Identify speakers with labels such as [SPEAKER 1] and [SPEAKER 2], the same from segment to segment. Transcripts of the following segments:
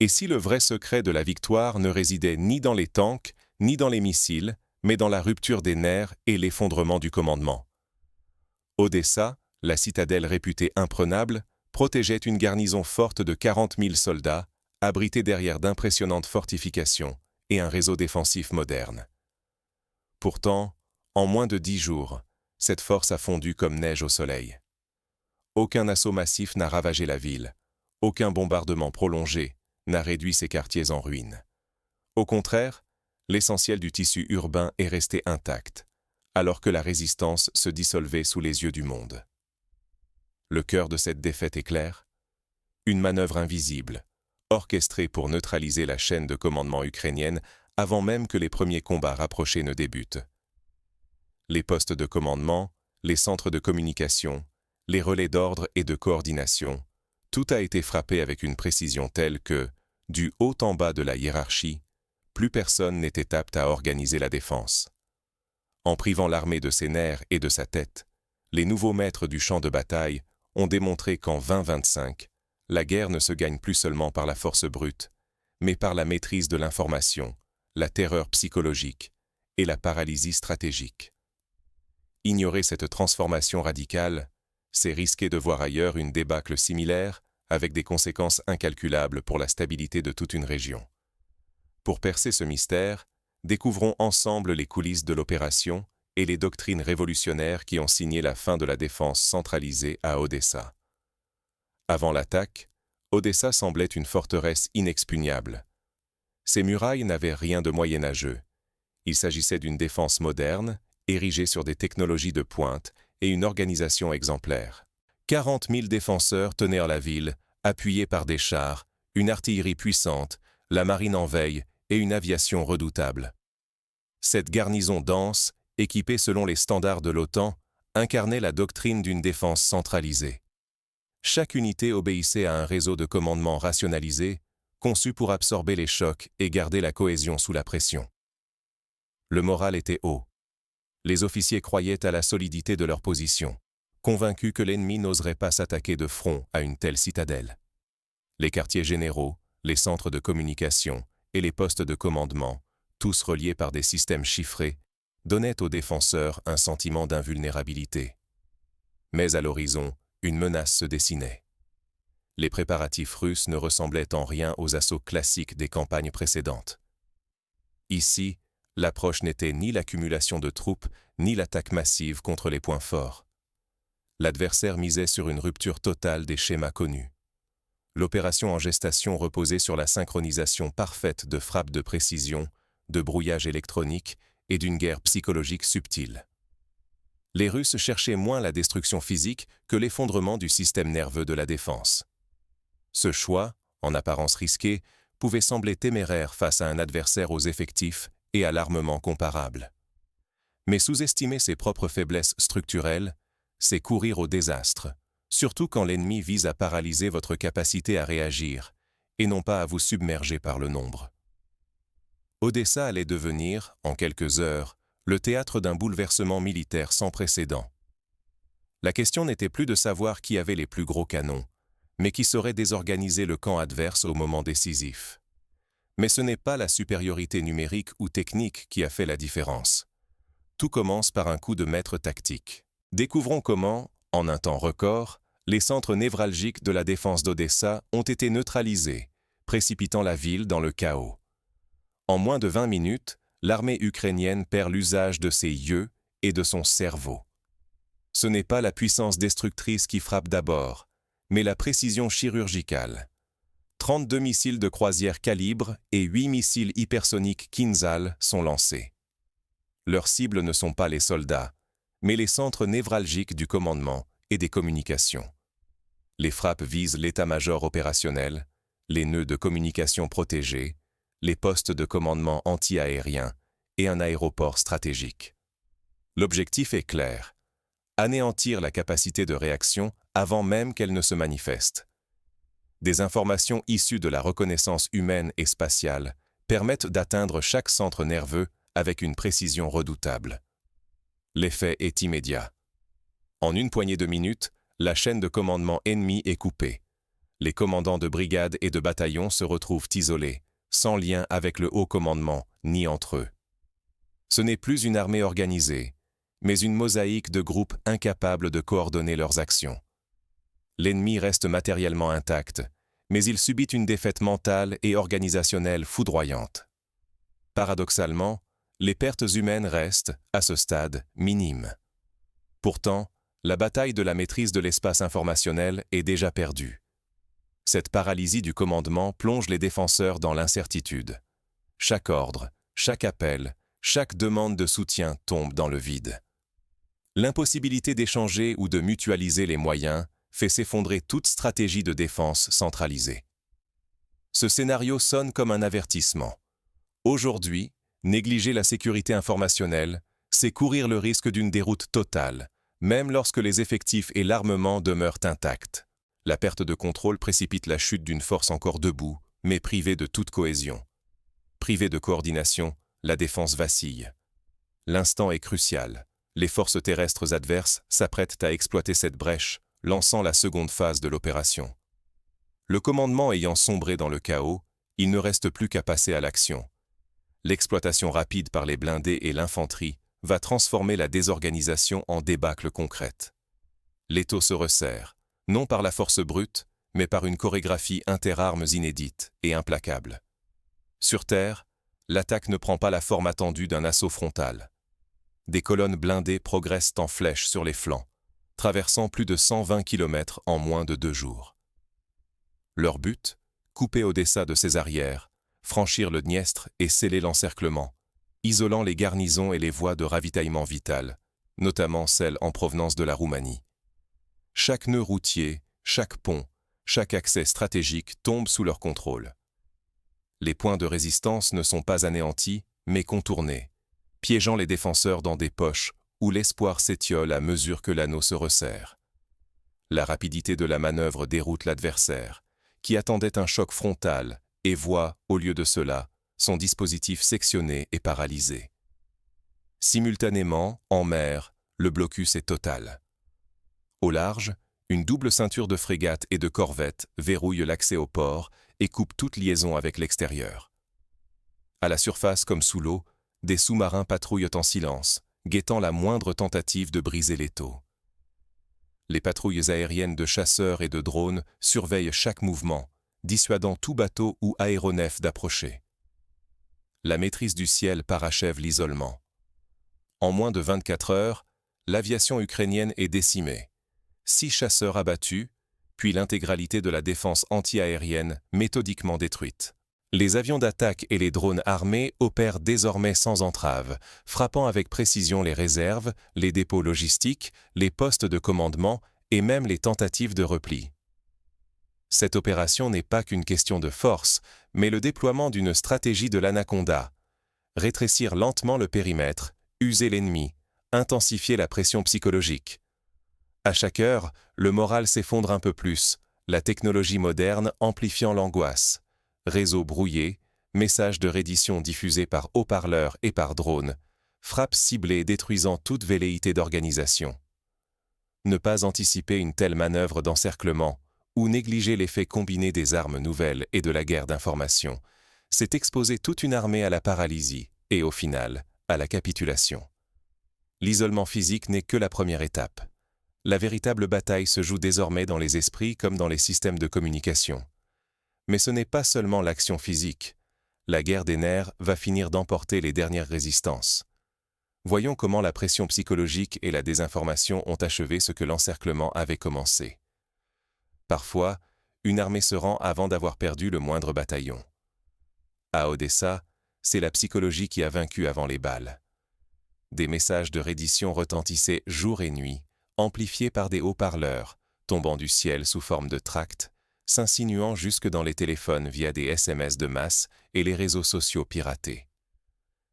[SPEAKER 1] Et si le vrai secret de la victoire ne résidait ni dans les tanks, ni dans les missiles, mais dans la rupture des nerfs et l'effondrement du commandement? Odessa, la citadelle réputée imprenable, protégeait une garnison forte de 40 000 soldats, abrités derrière d'impressionnantes fortifications et un réseau défensif moderne. Pourtant, en moins de 10 jours, cette force a fondu comme neige au soleil. Aucun assaut massif n'a ravagé la ville, aucun bombardement prolongé n'a réduit ses quartiers en ruines. Au contraire, l'essentiel du tissu urbain est resté intact, alors que la résistance se dissolvait sous les yeux du monde. Le cœur de cette défaite est clair: une manœuvre invisible, orchestrée pour neutraliser la chaîne de commandement ukrainienne avant même que les premiers combats rapprochés ne débutent. Les postes de commandement, les centres de communication, les relais d'ordre et de coordination, tout a été frappé avec une précision telle que, du haut en bas de la hiérarchie, plus personne n'était apte à organiser la défense. En privant l'armée de ses nerfs et de sa tête, les nouveaux maîtres du champ de bataille ont démontré qu'en 2025, la guerre ne se gagne plus seulement par la force brute, mais par la maîtrise de l'information, la terreur psychologique et la paralysie stratégique. Ignorer cette transformation radicale, c'est risquer de voir ailleurs une débâcle similaire avec des conséquences incalculables pour la stabilité de toute une région. Pour percer ce mystère, découvrons ensemble les coulisses de l'opération et les doctrines révolutionnaires qui ont signé la fin de la défense centralisée à Odessa. Avant l'attaque, Odessa semblait une forteresse inexpugnable. Ses murailles n'avaient rien de moyenâgeux. Il s'agissait d'une défense moderne, érigée sur des technologies de pointe et une organisation exemplaire. 40 000 défenseurs tenaient la ville, appuyés par des chars, une artillerie puissante, la marine en veille et une aviation redoutable. Cette garnison dense, équipée selon les standards de l'OTAN, incarnait la doctrine d'une défense centralisée. Chaque unité obéissait à un réseau de commandement rationalisé, conçu pour absorber les chocs et garder la cohésion sous la pression. Le moral était haut. Les officiers croyaient à la solidité de leur position, convaincus que l'ennemi n'oserait pas s'attaquer de front à une telle citadelle. Les quartiers généraux, les centres de communication et les postes de commandement, tous reliés par des systèmes chiffrés, donnaient aux défenseurs un sentiment d'invulnérabilité. Mais à l'horizon, une menace se dessinait. Les préparatifs russes ne ressemblaient en rien aux assauts classiques des campagnes précédentes. Ici, l'approche n'était ni l'accumulation de troupes, ni l'attaque massive contre les points forts. L'adversaire misait sur une rupture totale des schémas connus. L'opération en gestation reposait sur la synchronisation parfaite de frappes de précision, de brouillage électronique et d'une guerre psychologique subtile. Les Russes cherchaient moins la destruction physique que l'effondrement du système nerveux de la défense. Ce choix, en apparence risqué, pouvait sembler téméraire face à un adversaire aux effectifs et à l'armement comparables. Mais sous-estimer ses propres faiblesses structurelles, c'est courir au désastre, surtout quand l'ennemi vise à paralyser votre capacité à réagir, et non pas à vous submerger par le nombre. Odessa allait devenir, en quelques heures, le théâtre d'un bouleversement militaire sans précédent. La question n'était plus de savoir qui avait les plus gros canons, mais qui saurait désorganiser le camp adverse au moment décisif. Mais ce n'est pas la supériorité numérique ou technique qui a fait la différence. Tout commence par un coup de maître tactique. Découvrons comment, en un temps record, les centres névralgiques de la défense d'Odessa ont été neutralisés, précipitant la ville dans le chaos. En moins de 20 minutes, l'armée ukrainienne perd l'usage de ses yeux et de son cerveau. Ce n'est pas la puissance destructrice qui frappe d'abord, mais la précision chirurgicale. 32 missiles de croisière calibre et 8 missiles hypersoniques Kinzhal sont lancés. Leurs cibles ne sont pas les soldats, mais les centres névralgiques du commandement et des communications. Les frappes visent l'état-major opérationnel, les nœuds de communication protégés, les postes de commandement anti-aériens et un aéroport stratégique. L'objectif est clair: anéantir la capacité de réaction avant même qu'elle ne se manifeste. Des informations issues de la reconnaissance humaine et spatiale permettent d'atteindre chaque centre nerveux avec une précision redoutable. L'effet est immédiat. En une poignée de minutes, la chaîne de commandement ennemie est coupée. Les commandants de brigade et de bataillon se retrouvent isolés, sans lien avec le haut commandement, ni entre eux. Ce n'est plus une armée organisée, mais une mosaïque de groupes incapables de coordonner leurs actions. L'ennemi reste matériellement intact, mais il subit une défaite mentale et organisationnelle foudroyante. Paradoxalement, les pertes humaines restent, à ce stade, minimes. Pourtant, la bataille de la maîtrise de l'espace informationnel est déjà perdue. Cette paralysie du commandement plonge les défenseurs dans l'incertitude. Chaque ordre, chaque appel, chaque demande de soutien tombe dans le vide. L'impossibilité d'échanger ou de mutualiser les moyens fait s'effondrer toute stratégie de défense centralisée. Ce scénario sonne comme un avertissement. Aujourd'hui, négliger la sécurité informationnelle, c'est courir le risque d'une déroute totale, même lorsque les effectifs et l'armement demeurent intacts. La perte de contrôle précipite la chute d'une force encore debout, mais privée de toute cohésion. Privée de coordination, la défense vacille. L'instant est crucial. Les forces terrestres adverses s'apprêtent à exploiter cette brèche, lançant la seconde phase de l'opération. Le commandement ayant sombré dans le chaos, il ne reste plus qu'à passer à l'action. L'exploitation rapide par les blindés et l'infanterie va transformer la désorganisation en débâcle concrète. L'étau se resserre, non par la force brute, mais par une chorégraphie interarmes inédite et implacable. Sur terre, l'attaque ne prend pas la forme attendue d'un assaut frontal. Des colonnes blindées progressent en flèche sur les flancs, traversant plus de 120 km en moins de 2 jours. Leur but, couper Odessa de ses arrières, franchir le Dniestre et sceller l'encerclement, isolant les garnisons et les voies de ravitaillement vitales, notamment celles en provenance de la Roumanie. Chaque nœud routier, chaque pont, chaque accès stratégique tombe sous leur contrôle. Les points de résistance ne sont pas anéantis, mais contournés, piégeant les défenseurs dans des poches où l'espoir s'étiole à mesure que l'anneau se resserre. La rapidité de la manœuvre déroute l'adversaire, qui attendait un choc frontal et voit, au lieu de cela, son dispositif sectionné et paralysé. Simultanément, en mer, le blocus est total. Au large, une double ceinture de frégates et de corvettes verrouille l'accès au port et coupe toute liaison avec l'extérieur. À la surface comme sous l'eau, des sous-marins patrouillent en silence, guettant la moindre tentative de briser l'étau. Les patrouilles aériennes de chasseurs et de drones surveillent chaque mouvement, dissuadant tout bateau ou aéronef d'approcher. La maîtrise du ciel parachève l'isolement. En moins de 24 heures, l'aviation ukrainienne est décimée. 6 chasseurs abattus, puis l'intégralité de la défense anti-aérienne méthodiquement détruite. Les avions d'attaque et les drones armés opèrent désormais sans entrave, frappant avec précision les réserves, les dépôts logistiques, les postes de commandement et même les tentatives de repli. Cette opération n'est pas qu'une question de force, mais le déploiement d'une stratégie de l'anaconda. Rétrécir lentement le périmètre, user l'ennemi, intensifier la pression psychologique. À chaque heure, le moral s'effondre un peu plus, la technologie moderne amplifiant l'angoisse. Réseaux brouillés, messages de reddition diffusés par haut-parleurs et par drones, frappes ciblées détruisant toute velléité d'organisation. Ne pas anticiper une telle manœuvre d'encerclement ou négliger l'effet combiné des armes nouvelles et de la guerre d'information, c'est exposer toute une armée à la paralysie et, au final, à la capitulation. L'isolement physique n'est que la première étape. La véritable bataille se joue désormais dans les esprits comme dans les systèmes de communication. Mais ce n'est pas seulement l'action physique. La guerre des nerfs va finir d'emporter les dernières résistances. Voyons comment la pression psychologique et la désinformation ont achevé ce que l'encerclement avait commencé. Parfois, une armée se rend avant d'avoir perdu le moindre bataillon. À Odessa, c'est la psychologie qui a vaincu avant les balles. Des messages de reddition retentissaient jour et nuit, amplifiés par des haut-parleurs, tombant du ciel sous forme de tracts, s'insinuant jusque dans les téléphones via des SMS de masse et les réseaux sociaux piratés.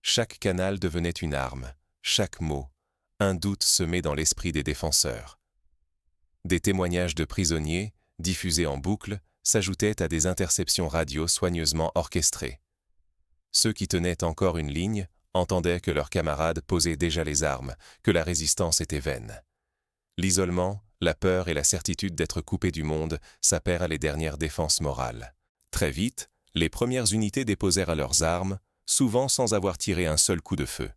[SPEAKER 1] Chaque canal devenait une arme, chaque mot, un doute semé dans l'esprit des défenseurs. Des témoignages de prisonniers, diffusés en boucle, s'ajoutaient à des interceptions radio soigneusement orchestrées. Ceux qui tenaient encore une ligne entendaient que leurs camarades posaient déjà les armes, que la résistance était vaine. L'isolement, la peur et la certitude d'être coupé du monde s'apèrent les dernières défenses morales. Très vite, les premières unités déposèrent leurs armes, souvent sans avoir tiré un seul coup de feu.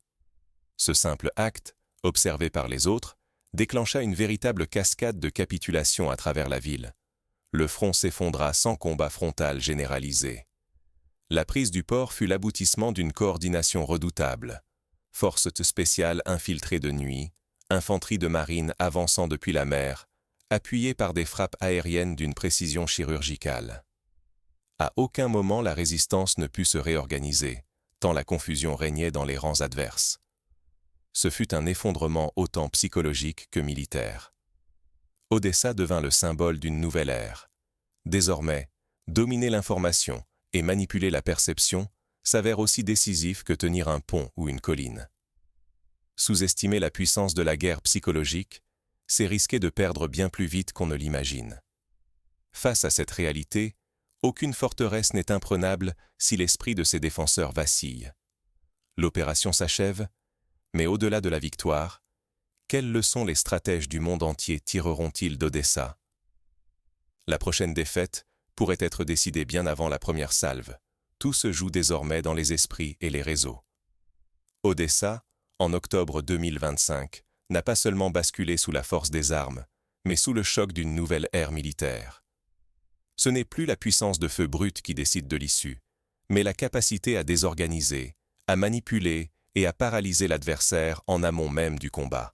[SPEAKER 1] Ce simple acte, observé par les autres, déclencha une véritable cascade de capitulation à travers la ville. Le front s'effondra sans combat frontal généralisé. La prise du port fut l'aboutissement d'une coordination redoutable. Forces spéciales infiltrées de nuit, infanterie de marine avançant depuis la mer, appuyée par des frappes aériennes d'une précision chirurgicale. À aucun moment la résistance ne put se réorganiser, tant la confusion régnait dans les rangs adverses. Ce fut un effondrement autant psychologique que militaire. Odessa devint le symbole d'une nouvelle ère. Désormais, dominer l'information et manipuler la perception s'avère aussi décisif que tenir un pont ou une colline. Sous-estimer la puissance de la guerre psychologique, c'est risquer de perdre bien plus vite qu'on ne l'imagine. Face à cette réalité, aucune forteresse n'est imprenable si l'esprit de ses défenseurs vacille. L'opération s'achève, mais au-delà de la victoire, quelles leçons les stratèges du monde entier tireront-ils d'Odessa? La prochaine défaite pourrait être décidée bien avant la première salve. Tout se joue désormais dans les esprits et les réseaux. Odessa, en octobre 2025, n'a pas seulement basculé sous la force des armes, mais sous le choc d'une nouvelle ère militaire. Ce n'est plus la puissance de feu brut qui décide de l'issue, mais la capacité à désorganiser, à manipuler et à paralyser l'adversaire en amont même du combat.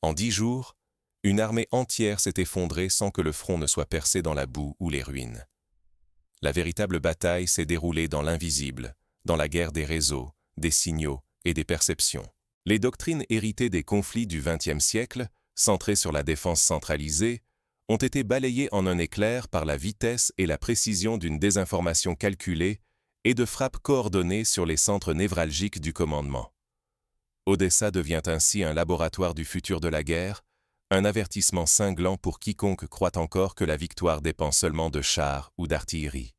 [SPEAKER 1] En 10 jours, une armée entière s'est effondrée sans que le front ne soit percé dans la boue ou les ruines. La véritable bataille s'est déroulée dans l'invisible, dans la guerre des réseaux, des signaux et des perceptions. Les doctrines héritées des conflits du XXe siècle, centrées sur la défense centralisée, ont été balayées en un éclair par la vitesse et la précision d'une désinformation calculée et de frappes coordonnées sur les centres névralgiques du commandement. Odessa devient ainsi un laboratoire du futur de la guerre, un avertissement cinglant pour quiconque croit encore que la victoire dépend seulement de chars ou d'artillerie.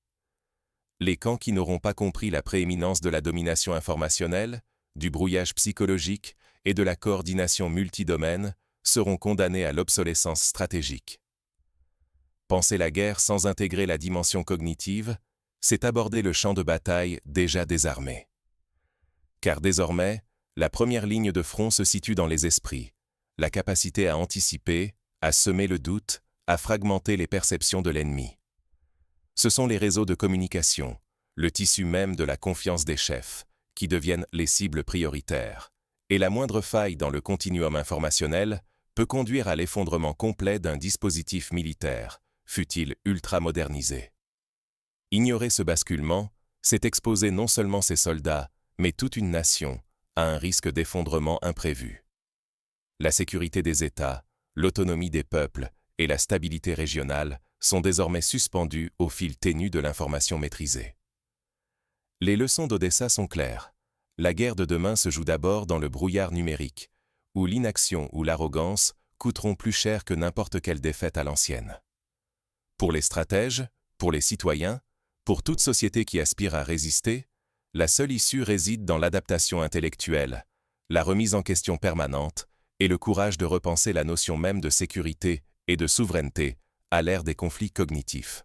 [SPEAKER 1] Les camps qui n'auront pas compris la prééminence de la domination informationnelle, du brouillage psychologique et de la coordination multidomaine seront condamnés à l'obsolescence stratégique. Penser la guerre sans intégrer la dimension cognitive, c'est aborder le champ de bataille déjà désarmé. Car désormais, la première ligne de front se situe dans les esprits, la capacité à anticiper, à semer le doute, à fragmenter les perceptions de l'ennemi. Ce sont les réseaux de communication, le tissu même de la confiance des chefs, qui deviennent les cibles prioritaires, et la moindre faille dans le continuum informationnel peut conduire à l'effondrement complet d'un dispositif militaire, fût-il ultra-modernisé. Ignorer ce basculement, c'est exposer non seulement ses soldats, mais toute une nation, à un risque d'effondrement imprévu. La sécurité des États, l'autonomie des peuples et la stabilité régionale sont désormais suspendues au fil ténu de l'information maîtrisée. Les leçons d'Odessa sont claires. La guerre de demain se joue d'abord dans le brouillard numérique, où l'inaction ou l'arrogance coûteront plus cher que n'importe quelle défaite à l'ancienne. Pour les stratèges, pour les citoyens, pour toute société qui aspire à résister, la seule issue réside dans l'adaptation intellectuelle, la remise en question permanente et le courage de repenser la notion même de sécurité et de souveraineté à l'ère des conflits cognitifs.